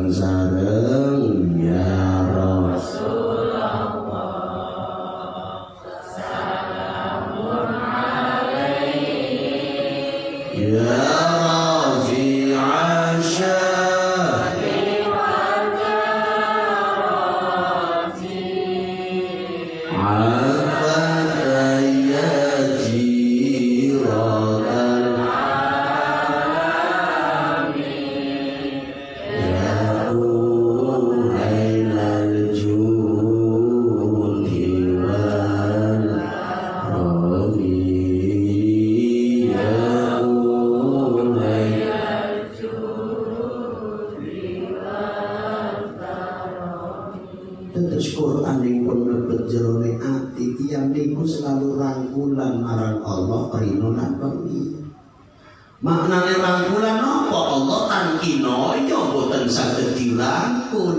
Maknane rangkulan apa Allah tangkinoyo boten saged dirangkul.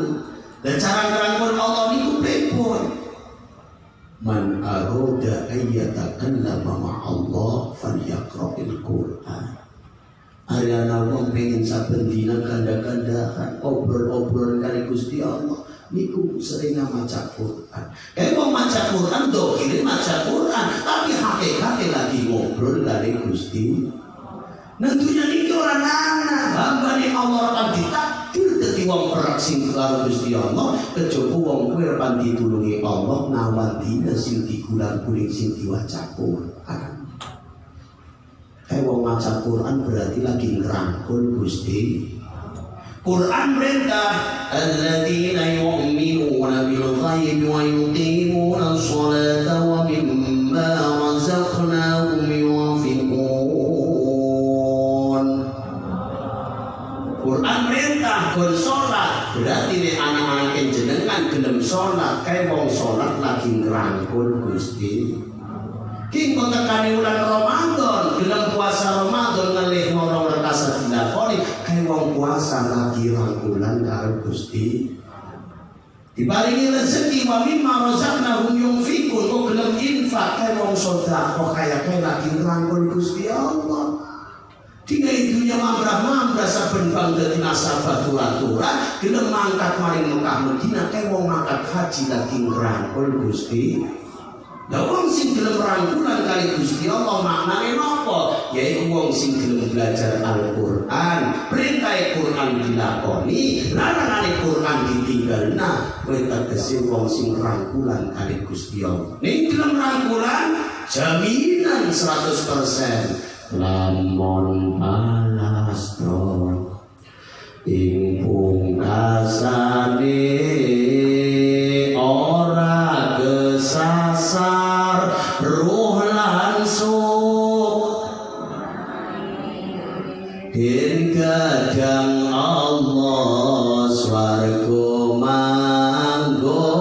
Dan cara ngerangkul Allah niku pripun? Man aroda ayyatakallama ma'allah falyaqra'il Qur'an. Ariana wong pengen saben dina kanda-kandahan obrol-obrol kali Gusti Allah niku sering maca Quran. Wong maca Quran dohire maca Quran, tapi hakikate lagi ngobrol kali Gusti. Nentunya niki ora nana, hambane Allah akan ditakdir dadi wong perak sing karo Gusti Allah, kejaba wong kuwi akan ditulungi Allah nawandina sing digulang-guling sing diwaca Quran. Wong maca Quran berarti lagi ngrangkul Gusti. Quran perintah alladzina yu'minuna bil ghaibi wa yuqimuna sholata wa mimma razaqnahum yunfiqun. Quran perintah kon salat berarti nek anak-anak jenengan gelem salat kae wong salat lagi ngrangkul Gusti. King kota kani ulang Ramadan, gelem puasa Ramadan ngelih ngorong rekasa dilakoni, kayak wong puasa lagi rangkulan karo Gusti. Dibaringi rezeki wa mimma razaqnahum yunfiqun, kok gelem infak kayak wong sedekah kayak lagi ngrangkul Gusti Allah. Dina dunya mamrah-mamrah saben bang dadi nasabah turah-turah, gelem mangkat maring Mekah Madinah kayak wong mangkat haji lagi ngrangkul Gusti. Lah wong sing gelem rangkulan kali Gusti Allah maknane napa? Yaiku wong sing gelem belajar Al-Qur'an, perintah Qur'an dilakoni, larangane Qur'an ditinggalna, kuwi tegese wong sing rangkulan kali Gusti Allah. Ning gelem rangkulan jaminan 100%. Lamun balas to ing pungkasane ora kesasar ruh langsung den kadang Allah swarga manggone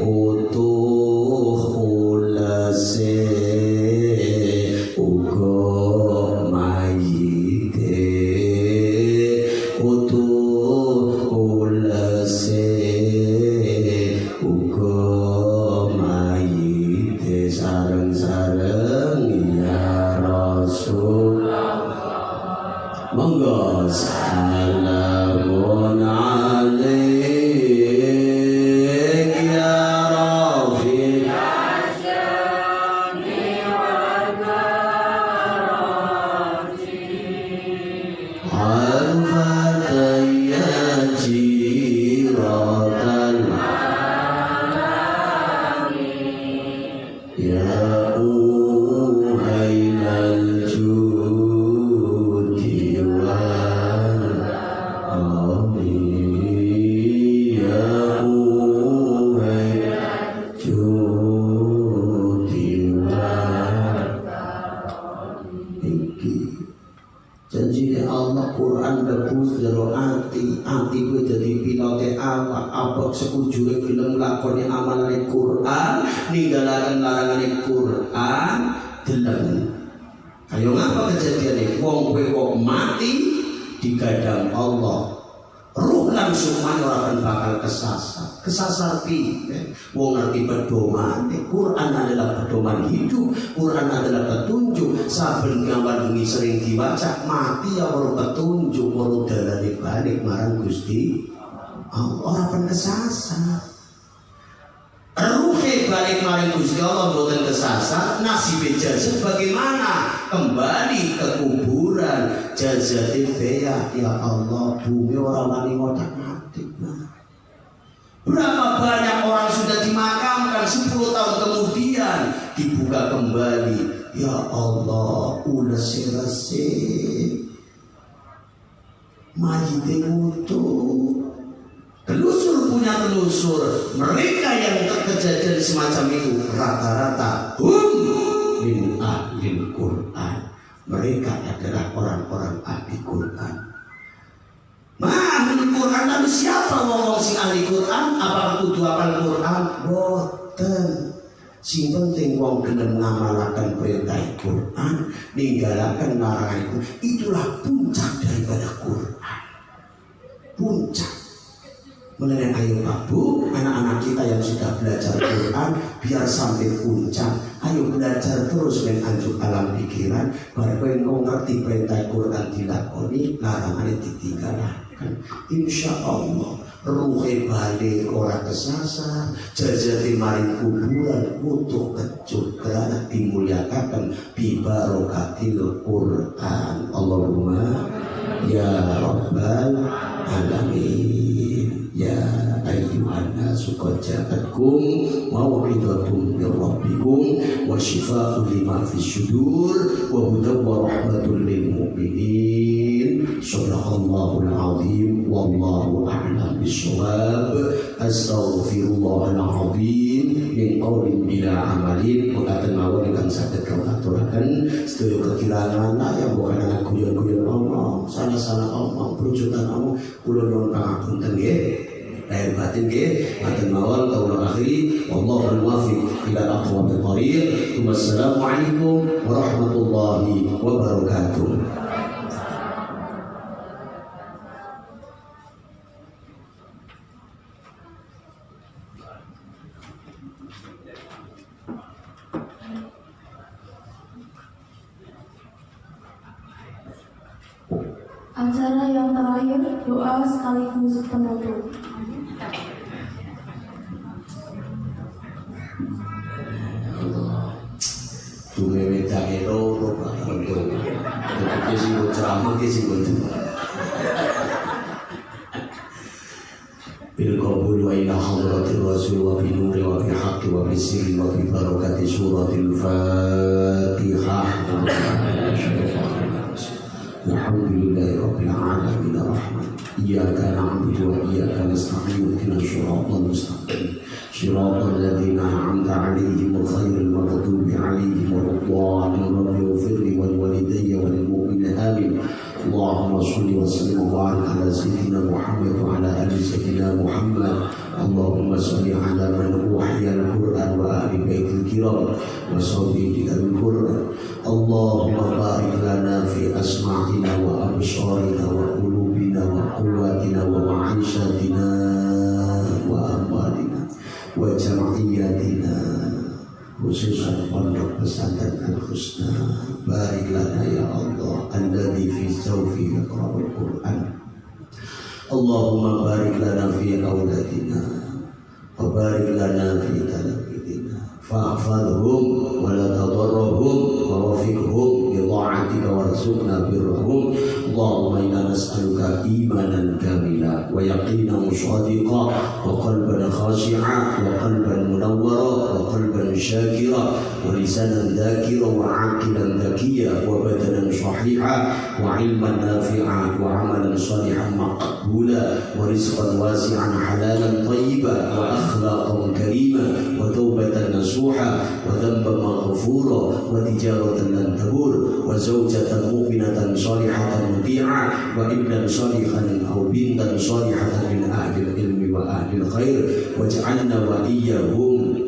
utuh ulase uga mayite utuh ulase sareng-sareng ya Rasul. Monggo salamun alaik ya Rafiq asyami wa darati al-fatayya jiratan ya uhailal judi wal amin ya uhailal judi wal iki janjine Allah Quran debus jero ati kuwi dadi pilote awak apa sekujure gelem lakoni amalane Quran ninggalaken larangane Quran deleng. Ayo ngapa kejadiane wong kowe kok mati digadang Allah ruh langsung ora bakal kesasar piye wong ngerti pedomane. Quran adalah pedoman hidup, Quran adalah petunjuk. Saben gambar bengi sering diwaca mati ya baru petunjuk, baru dalane balik marang Gusti Allah ora kesasar. Ruhe balik maring Gusti Allah boten kesasar. Nasib jasad bagaimana? Kembali ke kuburan. Jazatil beya ya Allah, bumi orang wani ngotak mati. Berapa banyak orang sudah 10 tahun kemudian dibuka kembali. Ya Allah, udah selesai. Majid utuh. Telusur punya telusur. Mereka yang terkejadian semacam itu rata-rata min ahlil Quran. Mereka adalah orang-orang ahli Quran. Ahli Quran lalu siapa ngomong si ahli Quran? Apa kudu hafal Quran? Boten. Sing penting wong gelem ngamalaken perintah Quran, ninggalaken larangan itu. Itulah puncak daripada Quran. Puncak. Mengenai ayo Babu, anak-anak kita yang sudah belajar Quran biar sampai puncak. Ayo belajar terus dengan anjuk alam pikiran. Baru kau ngerti perintah Quran dilakoni, larangannya ditinggalkan. Insya Allah ruhe balik orang kesasar, jajati maring kuburan utuh kecut karena dimuliakan bibarokatil Quran. Allahumma ya Rabbal Alamin. Ya ayyuhan nasu qad ja'atkum maw'idhatun min rabbikum wa shifaa'un lima fis sudur wa hudan wa rahmatun lil mu'minin. Shadaqallahul azim wallahu a'lam bishawab. Astaghfirullahal azim min qaulin bila amalin. Mekaten mawon ingkang saged kawula aturaken sedaya kekirangan yang bukan anak guyon-guyon omong, salah-salah omong, perujukan omong kula nuwun pangapunten nggih. Lahir batin nggih, matur mawon kawula akhiri wallahu muwaffiq ila aqwamit thariq. Wassalamualaikum warahmatullahi wabarakatuh. Acara yang terakhir, doa sekaligus penutup. Duwe wedange loro Pak Bondo. Iki sing ceramah iki sing ngono. Bil qabul wa ila hadratir rasul wa bi nuri wa bi haqqi wa bi sirri wa bi barakati suratil Fatihah. Alhamdulillahi rabbil alamin arrahman. Iyyaka na'budu wa iyyaka nasta'in. Ihdinas siratal mustaqim. Shiratal ladzina an'amta 'alaihim ghairil maghdubi 'alaihim waladdallin. Rabbi ighfirli wal walidayya wal mu'minina amin. Allahumma shalli wa sallim wa barik ala sayyidina Muhammad wa ala ali sayyidina Muhammad. Allahumma shalli ala man uhiya al-Qur'an wa ahli baitil kiram wa sahbihi al-Qur'an. Allahumma barik lana fi asma'ina wa absarina wa qulubina wa quwwatina wa ma'ishatina wa amwalina wa jam'iyatina, khususan pondok pesantren Al-Husna. Barik lana ya Allah alladzi fi sawfi yaqra'ul Qur'an. Allahumma barik lana fi auladina wa barik lana fi talabidina fa'fadhum wa la tadarrahum wa wafiqhum bi ta'atika warzuqna birrahum. Allahumma inna nas'aluka imanan kamila wa yaqinan shadiqa wa qalban khashi'a wa qalban munawwara wa qalban syakira wa lisanan dhakira wa aqilan dhakiya wa badanan shahiha wa ilman nafi'a wa amalan salihan maqbula wa rizqan wasi'an halalan tayyiban wa akhlaqan karima wa taubatan nasuha wa dhanban maghfura wa tijaratan lan tabur wa zawjatan mu'minatan salihatan muti'ah wa ibnan salihan aw bintan salihatan min ahli ilmi wa ahli khair waj'alna wa iyyahum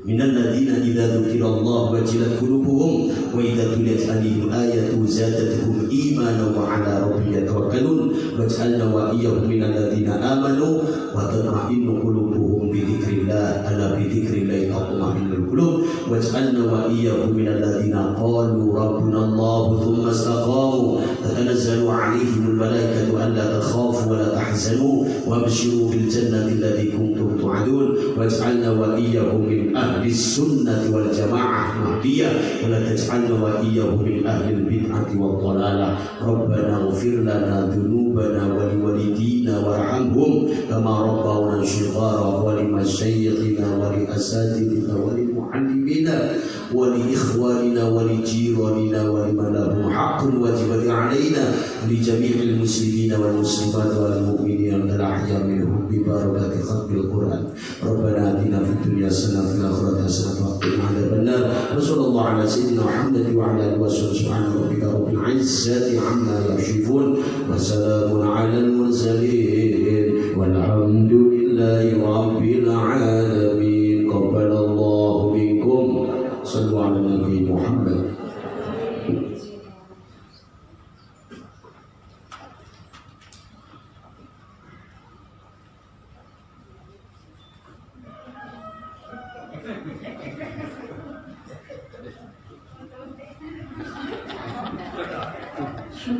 minal ladzina idza dzukirallahu wajilat qulubuhum wa idza tuliyat 'alaihim ayatu zadatuhum imanan wa 'ala rabbihim yatawakkalun waj'alna wa iyyahum minal ladzina amanu wa tatma'innu qulubuhum bi dzikrillah ala bi dzikrillah tatma'innul qulub waj'alna wa iyyahum minal ladzina qalu rabbuna Allah thumma istaqamu tatanazzalu 'alaihimul الملائكة ألا تخافوا ولا تحزنوا وابشروا بالجنة التي كنتم توعدون واجعلنا وإياهم من أهل السنة والجماعة مهدية ولا تجعلنا وإياهم من أهل البدعة والضلالة ربنا اغفر لنا ذنوبنا ولوالدينا وارحمهم كما ربونا صغارا ولمشايخنا ولأساتذتنا ولمعلمينا ولإخواننا ولجيراننا ولمن له حق واجب علينا لجميع المسلمين والمسلمات والمؤمنين الأحياء منهم ببركة ختم القرآن ربنا آتنا في الدنيا حسنة وفي الآخرة حسنة وقنا عذاب النار وصلى الله على سيدنا محمد وعلى آله وصحبه سبحان ربك رب العزة عما يصفون وسلام على المرسلين والحمد لله رب العالمين قبل الله منكم صلوا على النبي محمد.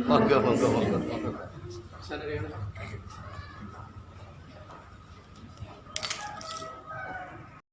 Monggo.